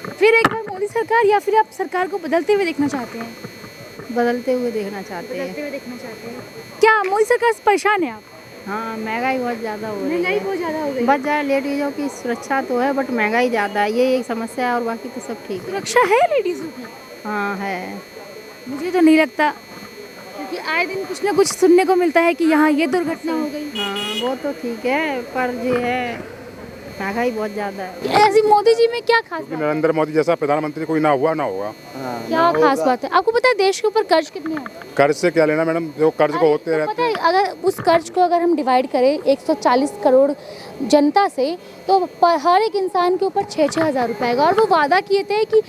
फिर एक बार मोदी सरकार, या फिर आप सरकार को बदलते हुए देखना चाहते हैं? बदलते हुए देखना चाहते हैं। बदलते हुए देखना चाहते हैं। क्या मोदी सरकार से परेशान है आप? हाँ, महंगाई बहुत ज़्यादा हो रही महंगाई है। बहुत ज़्यादा हो गई। बच जाए लेडीज़ों की सुरक्षा तो है, बट महंगाई ज़्यादा है, ये एक समस्या है, और बाकी तो सब ठीक है। सुरक्षा है लेडीज़ों की? हाँ है। मुझे तो नहीं लगता, क्योंकि आए दिन कुछ ना कुछ सुनने को मिलता है कि यहाँ ये दुर्घटना हो गई। हाँ वो तो ठीक है, पर जो है महंगाई बहुत ज़्यादा है। ऐसी मोदी जी में क्या खास बात है? नरेंद्र मोदी जैसा प्रधानमंत्री कोई ना हुआ ना होगा। क्या खास बात है? आपको पता है देश के ऊपर कर्ज कितने हैं? कर्ज से क्या लेना मैडम, जो कर्ज को होते तो रहते पता है, अगर उस कर्ज को अगर हम डिवाइड करें 140 करोड़ जनता से, तो हर एक इंसान के ऊपर 6-6 हज़ार रुपये आएगा। और वो वादा किए थे कि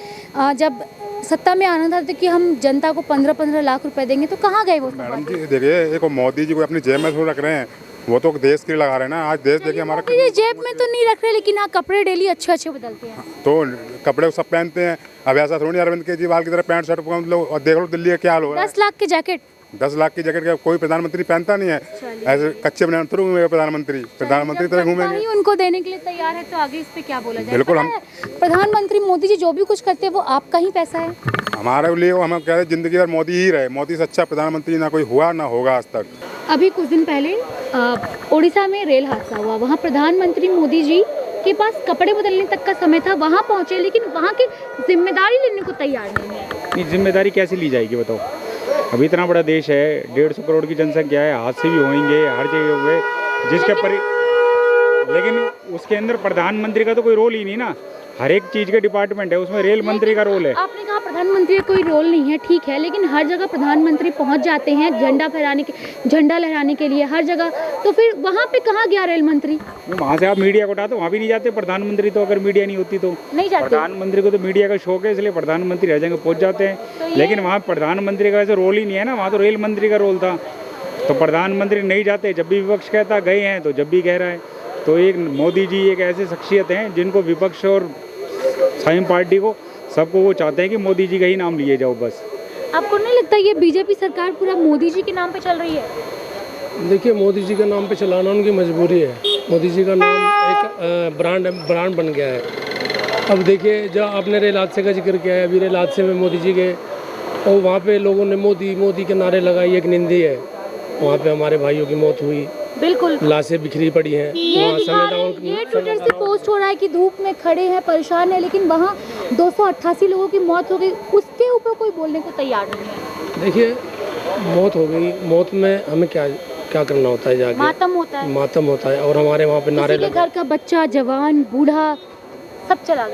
जब सत्ता में आना था तो कि हम जनता को 15-15 लाख रुपए देंगे, तो कहाँ गए वो सब मैडम वादे? जी देखिए, एक मोदी जी को अपनी जेब में थोड़ा रख रहे हैं, वो तो देश के लिए लगा रहे हैं ना। आज देश देखिए हमारा, मोदी जी जेब में तो नहीं रख रहे, लेकिन हाँ कपड़े डेली अच्छे अच्छे बदलते हैं। तो कपड़े सब पहनते हैं। अब ऐसा थोड़ी अरविंद केजरीवाल की तरह पैंट शर्ट पहन लो और देख लो दिल्ली का क्या हाल हो रहा है। 10 लाख के जैकेट, 10 लाख की जैकेट का कोई प्रधानमंत्री पहनता नहीं है। ऐसे कच्चे बनाने थोड़ी घूमेगा प्रधानमंत्री तरह घूमेंगे। नहीं उनको देने के लिए तैयार है, तो आगे इस पे क्या बोला जाए? बिल्कुल, पता है, प्रधानमंत्री मोदी जी जो भी कुछ करते हैं वो आपका ही पैसा है। हमारे लिए वो हम कह रहे हैं जिंदगी भर मोदी ही रहे। मोदी से अच्छा प्रधानमंत्री ना कोई हुआ ना होगा आज तक। अभी कुछ दिन पहले उड़ीसा में रेल हादसा हुआ। वहाँ प्रधानमंत्री मोदी जी के पास कपड़े बदलने तक का समय था, वहाँ पहुँचे, लेकिन वहाँ की जिम्मेदारी लेने को तैयार नहीं है। ये जिम्मेदारी कैसे ली जाएगी बताओ? अभी इतना बड़ा देश है, 150 करोड़ की जनसंख्या है, हादसे भी होंगे हर जगह हुए, जिसके लेकिन उसके अंदर प्रधानमंत्री का तो कोई रोल ही नहीं ना। हर एक चीज़ का डिपार्टमेंट है, उसमें रेल मंत्री का रोल है। आपने कहा प्रधानमंत्री का कोई रोल नहीं है, ठीक है, लेकिन हर जगह प्रधानमंत्री पहुंच जाते हैं झंडा लहराने के लिए हर जगह, तो फिर वहाँ पे कहाँ गया रेल मंत्री? वहाँ से आप मीडिया को उठाते, वहाँ भी नहीं जाते प्रधानमंत्री। तो अगर मीडिया नहीं होती तो नहीं जाते। प्रधानमंत्री को तो मीडिया का शौक है, इसलिए प्रधानमंत्री हर जगह पहुँच जाते हैं। लेकिन वहाँ प्रधानमंत्री का ऐसा रोल ही नहीं है ना, वहाँ तो रेल मंत्री का रोल था। तो प्रधानमंत्री नहीं जाते, जब भी विपक्ष कहता गए हैं तो जब भी कह रहा है। तो एक मोदी जी एक ऐसे शख्सियत हैं जिनको विपक्ष और साइम पार्टी को सबको वो चाहते हैं कि मोदी जी का ही नाम लिए जाओ बस। आपको नहीं लगता ये बीजेपी सरकार पूरा मोदी जी के नाम पे चल रही है? देखिए, मोदी जी के नाम पे चलाना उनकी मजबूरी है। मोदी जी का नाम एक ब्रांड बन गया है। अब देखिए, जब आपने रेल हादसे का जिक्र किया है, अभी रेल हादसे में मोदी जी के, और वहाँ पे लोगों ने मोदी मोदी के नारे लगाए, एक निंदी है। वहाँ पे हमारे भाइयों की मौत हुई, बिल्कुल लाशें बिखरी पड़ी हैं। ये ट्विटर से पोस्ट हो रहा है कि धूप में खड़े हैं, परेशान है, लेकिन वहाँ 288 लोगों की मौत हो गई, उसके ऊपर कोई बोलने को तैयार नहीं है। देखिए, मौत हो गई, मौत में हमें क्या करना होता है? जाके मातम होता है, और हमारे वहाँ पे नारे किसी के घर का बच्चा, जवान, बूढ़ा सब चला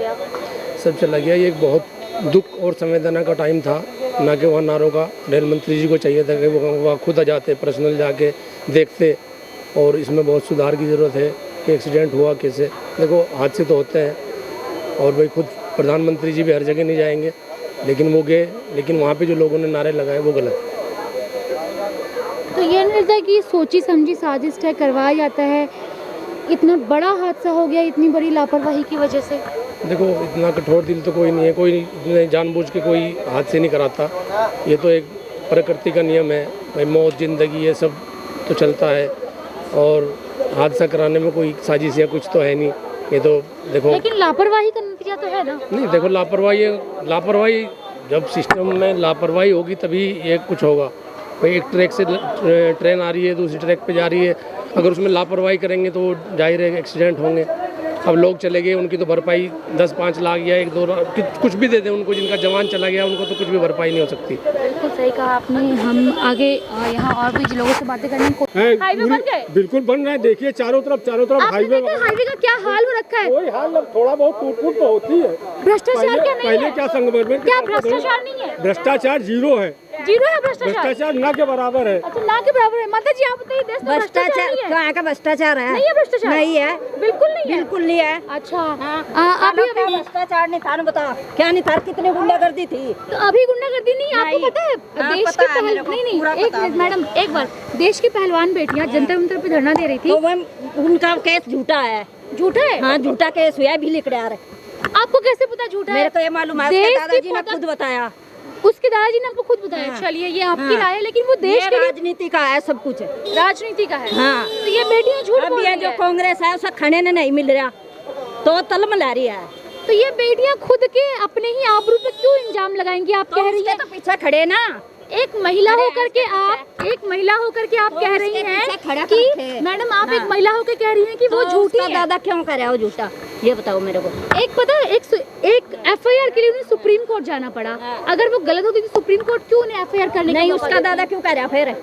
गया। ये एक बहुत दुख और संवेदना का टाइम था, ना कि वहाँ नारों का। रेल मंत्री जी को चाहिए था कि वो वहाँ खुद आ जाते, पर्सनल जाके देखते, और इसमें बहुत सुधार की ज़रूरत है कि एक्सीडेंट हुआ कैसे। देखो, हादसे तो होते हैं, और भाई खुद प्रधानमंत्री जी भी हर जगह नहीं जाएंगे, लेकिन वो गए, लेकिन वहाँ पे जो लोगों ने नारे लगाए वो गलत है। तो ये नहीं लगता कि सोची समझी साजिश है, करवाया जाता है? इतना बड़ा हादसा हो गया इतनी बड़ी लापरवाही की वजह से। देखो, इतना कठोर दिल तो कोई नहीं है, कोई इतने जानबूझ के कोई हादसे नहीं कराता। ये तो एक प्रकृति का नियम है भाई, मौत ज़िंदगी ये सब तो चलता है, और हादसा कराने में कोई साजिश या कुछ तो है नहीं। ये तो देखो, लेकिन लापरवाही का नतीजा तो है ना। नहीं, देखो, लापरवाही जब सिस्टम में लापरवाही होगी तभी ये कुछ होगा। भाई एक ट्रैक से ट्रेन आ रही है, दूसरी ट्रैक पे जा रही है, अगर उसमें लापरवाही करेंगे तो जाहिर है एक्सीडेंट होंगे। अब लोग चले गए, उनकी तो भरपाई 10-5 लाख या 1-2 कुछ भी दे दें उनको, जिनका जवान चला गया उनको तो कुछ भी भरपाई नहीं हो सकती। बिल्कुल सही कहा आपने। हम आगे यहाँ और भी लोगों से बातें करने को। हाईवे बन गए? बिल्कुल बन रहा है। देखिए चारों तरफ हाईवे का क्या हाल हो रखा है? कोई हाल थोड़ा बहुत टूट तो होती है। भ्रष्टाचार क्या नहीं है? पहले क्या संगमरमर क्या भ्रष्टाचार नहीं है? भ्रष्टाचार जीरो है भ्रष्टाचार ना के बराबर है। अच्छा, ना के बराबर है। माता जी आप बताइए, देश में भ्रष्टाचार कहाँ का भ्रष्टाचार है? नहीं है भ्रष्टाचार? नहीं है, बिल्कुल नहीं है। बिल्कुल नहीं है। अच्छा, अभी भ्रष्टाचार नहीं था ना, बताओ क्या नहीं था? कितनी गुंडागर्दी थी? तो अभी गुंडागर्दी नहीं, आपको पता है देश की नहीं एक मिनट मैडम, एक बार देश की पहलवान बेटियां जंतर मंतर पे धरना दे रही थी, तो उनका केस झूठा है। झूठा है? हाँ, झूठा केस हुआ है, भी लिख रहा है। आपको कैसे पता झूठा है? मेरे को ये मालूम है, उसके दादाजी ने खुद बताया। उसके दादाजी ने आपको खुद बताया? चलिए, ये आपकी राय है, लेकिन वो देश के राजनीति का है, सब कुछ है, राजनीति का है। हाँ, तो ये बेटियां झूठ बोल रही है। जो कांग्रेस है उसे खाने ने नहीं मिल रहा, तो तल में ला रही है। तो ये बेटियां खुद के अपने ही आबरू पे क्यों इल्जाम लगाएंगी? आप कह रही हैं तो पीछे खड़े ना, एक महिला होकर के आप कह रही हैं कि मैडम आप एक महिला होकर कह रही हैं कि वो झूठी है। दादा क्यों करे वो झूठा, ये बताओ मेरे को। एक पता है, एक एफआईआर के लिए उन्हें सुप्रीम कोर्ट जाना पड़ा। अगर वो गलत होती तो सुप्रीम कोर्ट क्यों उन्हें एफआईआर करने नहीं, उसका दादा क्यों करे, फिर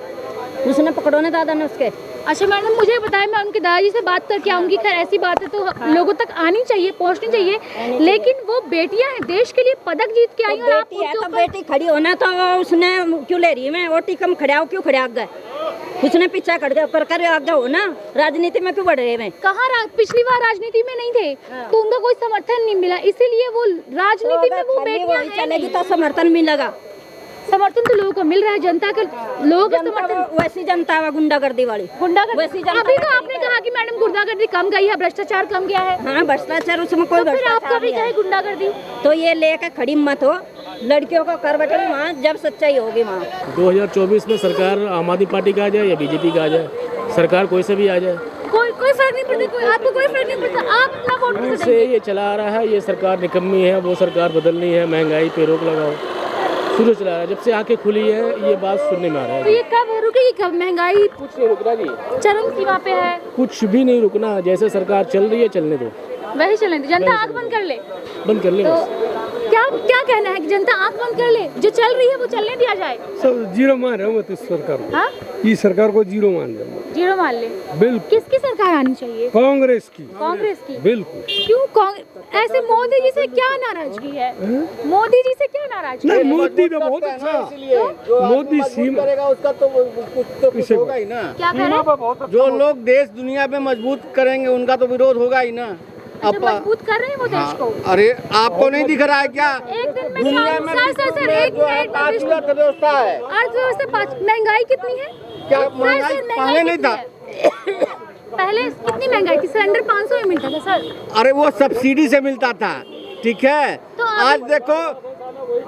उसने पकड़ो ना दादा ने उसके। अच्छा मैडम मुझे बताएं, मैं उनके दादाजी से बात करके आऊंगी। खैर ऐसी बात है तो लोगों तक आनी चाहिए, पहुंचनी चाहिए, लेकिन वो बेटियां हैं, देश के लिए पदक जीत के आई और आप बेटी है तो बेटी खड़ी होना, तो उसने क्यों ले रही है? मैं ओटी कम खड़ा हो, क्यों खड़े आ गए? उसने पीछे कर आगे हो ना, राजनीति में क्यों बढ़ रहे हैं? कहाँ पिछली बार राजनीति में नहीं थे तो उनका कोई समर्थन नहीं मिला, इसीलिए वो राजनीति में वो बेटियां चलेगी तो समर्थन मिलेगा। समर्थन तो लोगों को मिल रहा है, जनता का, लोगों का समर्थन। वैसी जनता है गुंडागर्दी वाली, गुंडागर्दी। अभी तो आपने कहा कि मैडम गुंडागर्दी कम गई है, भ्रष्टाचार कम गया है। हाँ भ्रष्टाचार, उसमें कोई फिर आप कभी कहे गुंडागर्दी? तो ये लेके खड़ी मत हो, लड़कियों को कर बैठे वहाँ, जब सच्चाई होगी वहाँ। 2024 में सरकार आम आदमी पार्टी का आ जाए या बीजेपी का आ जाए, सरकार कोई से भी आ जाए, कोई फर्क नहीं पड़ता, कोई आपको कोई फर्क नहीं पड़ता, आप अपना वोट कैसे से ये चला आ रहा है, ये सरकार निकम्मी है, वो सरकार बदलनी है, महंगाई पे रोक लगाओ, शुरू चला रहा है। जब से आंखें खुली है ये बात सुनने में आ रहा है। तो ये कब रुकेगी, कब महंगाई कुछ नहीं रुकना जी, चरम सीमा पे है, कुछ भी नहीं रुकना। जैसे सरकार चल रही है चलने दो, वही चलने दो, जनता आंख बंद कर ले, तो क्या कहना है कि जनता आंख बंद कर ले, जो चल रही है वो चलने दिया जाए? सब जीरो मान रहे हो इस सरकार को। हाँ? ये सरकार को जीरो मान रहे हो। जीरो मान ले। बिल्कुल। किसकी सरकार आनी चाहिए? कांग्रेस की। कांग्रेस की? बिल्कुल। क्यों ऐसे मोदी जी से क्या नाराजगी है? मोदी जी से क्या नाराजगी? नहीं, मोदी तो बहुत अच्छा, मोदी सीम करेगा उसका तो कुछ होगा ही ना। क्या करें? जो लोग देश दुनिया में मजबूत करेंगे उनका तो विरोध होगा ही ना। अच्छा, मजबूत कर रहे हैं वो देश को। अरे आपको नहीं दिख रहा है क्या? एक दिन में दुनिया में सर एक मिनट, अर्थव्यवस्था है, अर्थव्यवस्था, महंगाई कितनी है? क्या महंगाई पहले नहीं था? पहले कितनी महंगाई थी? सिलेंडर 500 में मिलता था सर। अरे वो सब्सिडी से मिलता था, ठीक है। तो आज देखो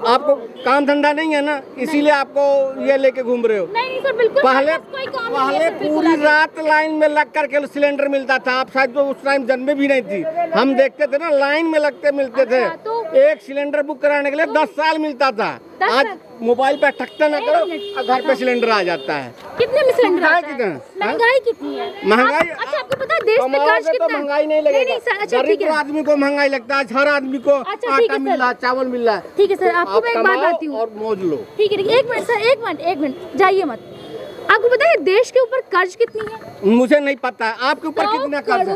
आपको काम धंधा नहीं है ना, इसीलिए आपको ये लेके घूम रहे हो। नहीं सर बिल्कुल पहले कोई काम नहीं है सर, पूरी रात लाइन में लग करके सिलेंडर मिलता था। आप शायद तो उस टाइम जन्मे भी नहीं थी, हम देखते थे ना, लाइन में लगते मिलते थे। तो एक सिलेंडर बुक कराने के लिए 10 साल मिलता था। आज मोबाइल पे ठकता ना करो, घर पे सिलेंडर आ जाता है। कितने में सिलेंडर आता है? कितना? महंगाई कितनी है? महंगाई अच्छा आपको पता है देश में कर्ज कितना? तो महंगाई नहीं लगेगा। नहीं सर, अच्छा ठीक गरीब है, आदमी को महंगाई लगता है, हर आदमी को आटा मिल रहा है, चावल मिल रहा है। ठीक है सर, आपको मैं एक बात बताती हूँ और मौज लो। ठीक है, एक मिनट सर, एक मिनट जाइए मत। आपको पता है देश के ऊपर कर्ज कितनी है? मुझे नहीं पता है, आपके ऊपर कितना कर्ज है?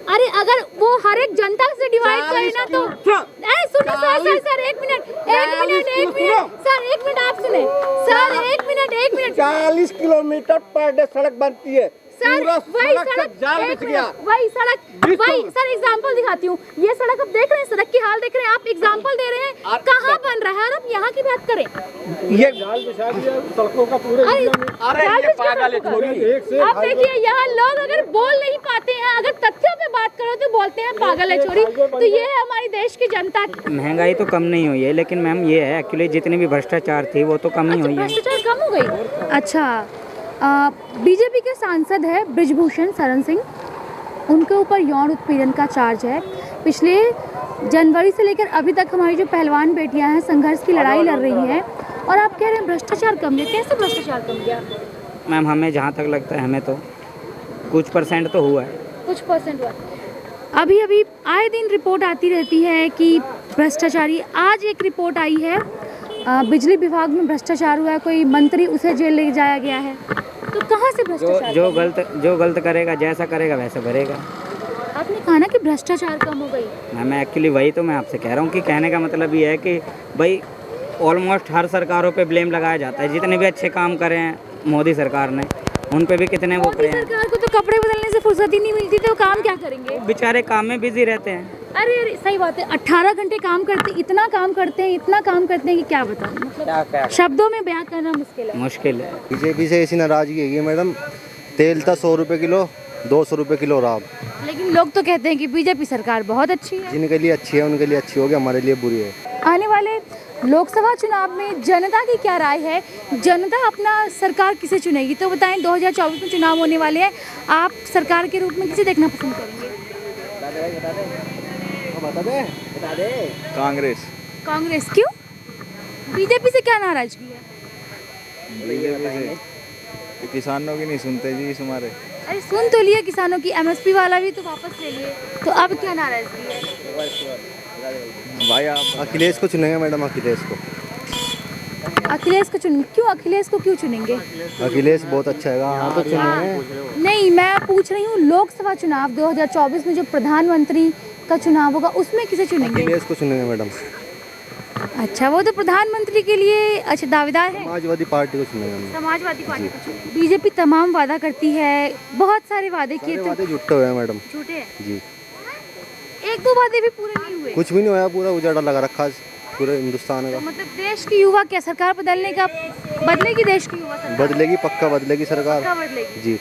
अरे अगर वो हर एक जनता से डिवाइड करे ना तो सुनो सर एक मिनट सर, एक मिनट आप सुने सर, एक मिनट 40 किलोमीटर पर डे सड़क बनती है सर, वही सड़क जाल बिछ गया। वही सर एग्जांपल दिखाती हूँ। ये सड़क आप देख रहे हैं, सड़क की हाल देख रहे हैं, आप एग्जांपल दे रहे हैं कहाँ बन रहा है, और अब यहाँ की बात करें। ये जाल बिछा दिया सड़कों का पूरे अरे ये पागल है छोरी। अब देखिए यहाँ लोग अगर बोल नहीं पाते हैं, अगर तथ्यों पे बात करो तो बोलते हैं पागल है छोरी। तो ये है हमारी देश की जनता। महंगाई तो कम नहीं हुई है, लेकिन मैम ये है एक्चुअली जितनी भी भ्रष्टाचार थी वो तो कम ही हुई है। भ्रष्टाचार कम हो गई? अच्छा, बीजेपी के सांसद है ब्रिजभूषण शरण सिंह, उनके ऊपर यौन उत्पीड़न का चार्ज है। पिछले जनवरी से लेकर अभी तक हमारी जो पहलवान बेटियां हैं संघर्ष की लड़ाई लड़ रही हैं, और आप कह रहे हैं भ्रष्टाचार कम गया। कैसे भ्रष्टाचार कम गया? मैम हमें जहाँ तक लगता है, हमें तो कुछ % तो हुआ है। कुछ % हुआ। अभी आए दिन रिपोर्ट आती रहती है कि भ्रष्टाचारी, आज एक रिपोर्ट आई है बिजली विभाग में भ्रष्टाचार हुआ है, कोई मंत्री उसे जेल ले जाया गया है। तो कहाँ से भ्रष्टाचार? जो गलत करेगा, जैसा करेगा वैसा भरेगा। आपने कहा ना कि भ्रष्टाचार कम हो गई। मैम एक्चुअली वही तो मैं आपसे कह रहा हूँ कि कहने का मतलब ये है कि भाई ऑलमोस्ट हर सरकारों पे ब्लेम लगाया जाता है। जितने भी अच्छे काम करे हैं मोदी सरकार ने, उन पे भी कितने वो करे हैं। सरकार को तो कपड़े बदलने से फुर्सत ही नहीं मिलती, तो काम क्या करेंगे? बेचारे काम में बिजी रहते हैं। अरे सही बात है, 18 घंटे काम करते, इतना काम करते हैं कि क्या बताऊं, मतलब शब्दों में बयां करना मुश्किल है। बीजेपी से ऐसी नाराजगी है मैडम, तेल था 100 रुपये किलो, 200 रुपये किलो राब। लेकिन लोग तो कहते हैं कि बीजेपी सरकार बहुत अच्छी है। जिनके लिए अच्छी है उनके लिए अच्छी होगी, हमारे लिए बुरी है। आने वाले लोकसभा चुनाव में जनता की क्या राय है, जनता अपना सरकार किसे चुनेगी? तो बताएं, 2024 में चुनाव होने वाले हैं, आप सरकार के रूप में किसे देखना पसंद करेंगे? बता दे कांग्रेस। कांग्रेस क्यों? बीजेपी से क्या नाराजगी है? बीजेपी से किसानों की नहीं सुनते जी इस हमारे। अरे सुन तो लिए किसानों की, एमएसपी वाला भी तो वापस ले लिए, तो अब क्या नाराजगी है? भाई आप अखिलेश को चुनेंगे मैडम, अखिलेश को। अखिलेश को चुन क्यों? अखिलेश को क्यों चुनेंगे? अखिलेश बहुत अच्छा है। हाँ तो चुनेंगे। नहीं, मैं पूछ रही हूँ लोकसभा चुनाव 2024 में जो प्रधानमंत्री का चुनाव होगा उसमें किसे चुनेंगे? अखिलेश को चुनेंगे मैडम। अच्छा, वो तो प्रधानमंत्री के लिए अच्छा दावेदार है। समाजवादी पार्टी को चुनेंगे हम। समाजवादी पार्टी को चुनेंगे। बीजेपी तमाम वादा करती है, बहुत सारे वादे किए, तो वादे झूठे हुए हैं मैडम। झूठे हैं जी। एक दो वादे भी पूरे नहीं हुए। कुछ भी नहीं हुआ, पूरा उजाड़ा लगा रखा है पूरे हिंदुस्तान का। तो मतलब देश की युवा क्या सरकार बदलने का बदलेगी? देश की युवा सरकार बदलेगी, पक्का बदलेगी सरकार। पक्का बदलेगी जी।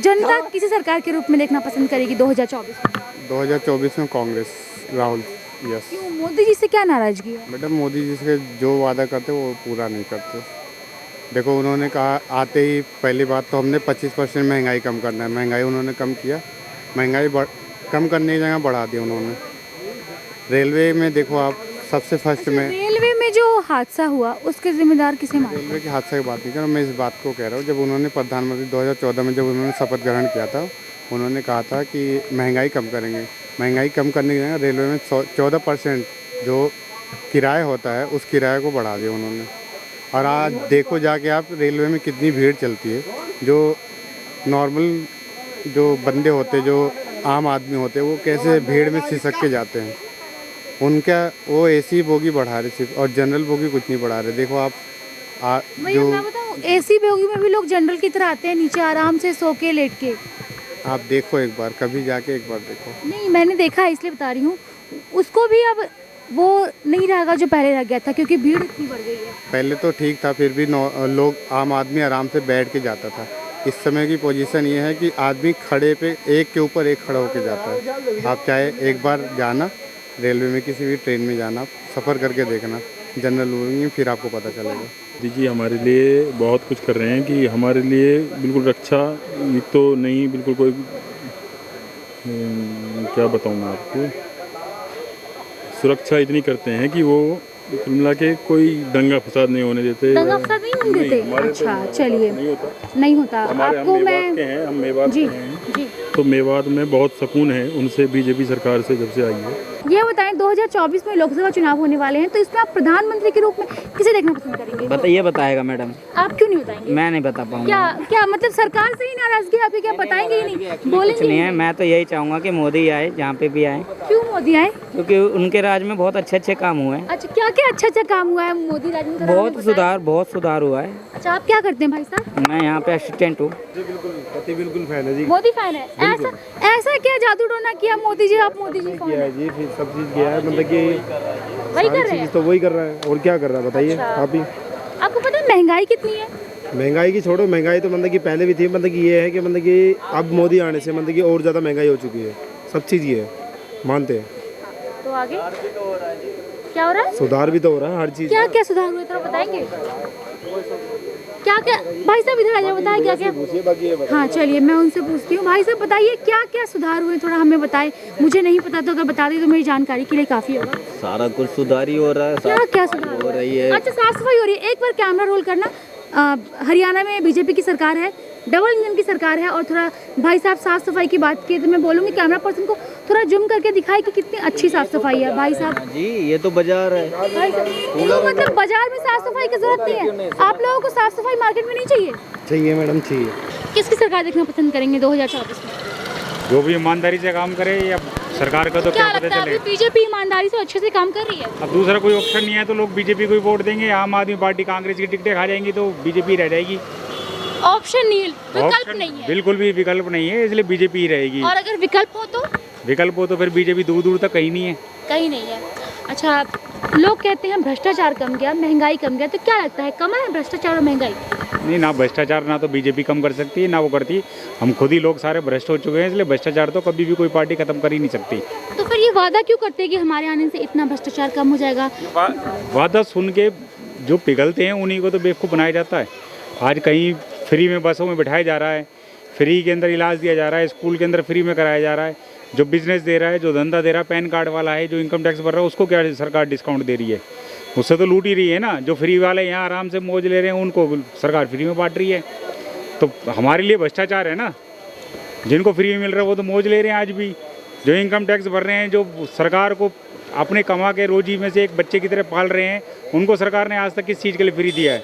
जनता किसी सरकार के रूप में देखना पसंद करेगी 2024 में? 2024 में कांग्रेस, राहुल। यस। क्यों? मोदी जी से क्या नाराजगी है? मैडम मोदी जी से जो वादा करते वो पूरा नहीं करते। देखो उन्होंने कहा आते ही पहली बात तो हमने 25% महंगाई कम करना है, महंगाई उन्होंने कम किया, महंगाई कम करने की जगह बढ़ा दी उन्होंने। रेलवे में देखो आप सबसे फर्स्ट में रेलवे में जो हादसा हुआ उसके जिम्मेदार किसे मानते हैं? रेलवे के हादसे की बात नहीं कर रहा, मैं इस बात को कह रहा हूँ जब उन्होंने प्रधानमंत्री 2014 में जब उन्होंने शपथ ग्रहण किया था, उन्होंने कहा था कि महंगाई कम करेंगे। महंगाई कम करने की जगह रेलवे में 14% जो किराया होता है उस किराए को बढ़ा दिया उन्होंने। और आज देखो जाके आप रेलवे में कितनी भीड़ चलती है। जो नॉर्मल जो बंदे होते, जो आम आदमी होते, वो कैसे भीड़ में सिसक के जाते हैं। उनका वो एसी बोगी बढ़ा रहे सिर्फ, और जनरल बोगी कुछ नहीं बढ़ा रहे। देखो आप भैया मैं बताऊं, एसी बोगी में भी लोग जनरल की तरह आते हैं, नीचे आराम से सो के लेट के। आप देखो एक बार, कभी जाके एक बार देखो। नहीं, मैंने देखा है इसलिए बता रही हूँ। उसको भी अब वो नहीं रहेगा जो पहले रह गया था, क्योंकि भीड़ इतनी बढ़ गई है। पहले तो ठीक था, फिर भी लोग आम आदमी आराम से बैठ के जाता था। इस समय की पोजीशन ये है कि आदमी खड़े पे एक के ऊपर एक खड़ा होके जाता है। आप चाहे एक बार जाना रेलवे में, किसी भी ट्रेन में जाना, सफ़र करके देखना जनरल में, फिर आपको पता चलेगा। दीजिए हमारे लिए बहुत कुछ कर रहे हैं कि हमारे लिए बिल्कुल रक्षा एक तो नहीं, बिल्कुल कोई क्या बताऊँ मैं आपको, सुरक्षा इतनी करते हैं कि वो कुल मिला के कोई दंगा फसाद नहीं होने देते। दंगा फसाद नहीं होने देते? अच्छा चलिए, नहीं होता आपको। मैं हम मेवात जी के हैं जी, तो मेवात में बहुत सुकून है उनसे, बीजेपी सरकार से जब से आई है। ये बताएं 2024 में लोकसभा चुनाव होने वाले हैं, तो इसमें आप प्रधानमंत्री के रूप में किसे देखना पसंद करेंगे? बताइए, बताएगा मैडम। आप क्यों नहीं बताएंगे? मैं नहीं बता पाऊंगा। क्या क्या मतलब सरकार से ही नाराजगी है आपकी? क्या बताएंगे ही नहीं, बोलेंगे कुछ नहीं है। मैं तो यही चाहूँगा कि मोदी आए, जहाँ पे भी आए। क्यों मोदी आए? क्योंकि उनके राज में बहुत अच्छे अच्छे काम हुए हैं। अच्छा, क्या क्या अच्छा काम हुआ है मोदी राज में? बहुत सुधार हुआ है। अच्छा, आप क्या करते हैं भाई साहब? मैं यहाँ पे असिस्टेंट हूँ। बिल्कुल फैन है जी। मोदी फैन है? ऐसा क्या जादू टोना किया मोदी जी? आप मोदी जी किया है जी, फिर सब चीज़ किया है, मतलब कि वही कर रहे हैं। तो वही कर रहा है, और क्या कर रहा है बताइए आप ही। आपको पता है महंगाई कितनी है? महंगाई की छोड़ो, महंगाई तो मतलब कि पहले भी थी, मतलब कि ये है कि मतलब कि अब मोदी आने से मतलब कि और ज़्यादा महंगाई हो चुकी है। सब चीज़ ये है, मानते हैं। तो आगे क्या हो रहा है? सुधार भी तो हो रहा है हर चीज़। क्या क्या सुधार हुए थोड़ा बताएंगे? क्या क्या भाई साहब इधर आ जाओ, बताएं क्या क्या। हाँ चलिए, मैं उनसे पूछती हूँ। भाई साहब बताइए क्या क्या सुधार हुए, थोड़ा हमें बताएं। मुझे नहीं पता, तो अगर बता दें तो मेरी जानकारी के लिए काफ़ी होगा। सारा कुछ सुधार ही हो रहा है। क्या क्या सुधार हो रही है? अच्छा, साफ सफाई हो रही है। एक बार कैमरा रोल करना। हरियाणा में बीजेपी की सरकार है, डबल इंजन की सरकार है, और थोड़ा भाई साहब साफ सफाई की बात की तो मैं बोलूँगी कैमरा पर्सन को थोड़ा जूम करके दिखाए कि कितनी अच्छी साफ सफाई है। भाई साहब जी ये तो बाजार है। भाई साहब, तो मतलब बाजार में साफ सफाई की जरूरत नहीं है? आप लोगों को साफ सफाई मार्केट में नहीं चाहिए? चाहिए मैडम, चाहिए। किसकी सरकार देखना पसंद करेंगे 2024 में? जो भी ईमानदारी से काम करे, या सरकार का तो क्या क्या पता लगता है चले। अभी बीजेपी ईमानदारी से अच्छे से काम कर रही है? अब दूसरा कोई ऑप्शन नहीं है तो लोग बीजेपी को ही वोट देंगे। आम आदमी पार्टी कांग्रेस की टिकटें खा जाएंगी तो बीजेपी रह जाएगी। ऑप्शन नहीं, विकल्प ऑप्शन नहीं है। बिल्कुल भी विकल्प नहीं है, इसलिए बीजेपी ही रहेगी। और अगर विकल्प हो तो? विकल्प हो तो फिर बीजेपी दूर दूर तक कहीं नहीं है। कहीं नहीं है। अच्छा, लोग कहते हैं भ्रष्टाचार कम गया, महंगाई कम गया, तो क्या लगता है कमा है भ्रष्टाचार और महंगाई? नहीं, ना भ्रष्टाचार ना तो बीजेपी कम कर सकती है ना वो करती। हम खुद ही लोग सारे भ्रष्ट हो चुके हैं, इसलिए भ्रष्टाचार तो कभी भी कोई पार्टी खत्म कर ही नहीं सकती। तो फिर ये वादा क्यों करते हैं कि हमारे आने से इतना भ्रष्टाचार कम हो जाएगा? वादा सुन के जो पिघलते हैं उन्हीं को तो बेवकूफ़ बनाया जाता है। आज कहीं फ्री में बसों में बिठाया जा रहा है, फ्री के अंदर इलाज दिया जा रहा है, स्कूल के अंदर फ्री में कराया जा रहा है, जो बिजनेस दे रहा है, जो धंधा दे रहा है, पैन कार्ड वाला है, जो इनकम टैक्स भर रहा है, उसको क्या सरकार डिस्काउंट दे रही है? उससे तो लूट ही रही है ना। जो फ्री वाले यहाँ आराम से मौज ले रहे हैं उनको सरकार फ्री में बांट रही है। तो हमारे लिए भ्रष्टाचार है ना। जिनको फ्री में मिल रहा है वो तो मौज ले रहे हैं आज भी। जो इनकम टैक्स भर रहे हैं, जो सरकार को अपने कमा के रोजी में से एक बच्चे की तरह पाल रहे हैं, उनको सरकार ने आज तक किस चीज़ के लिए फ्री दिया है?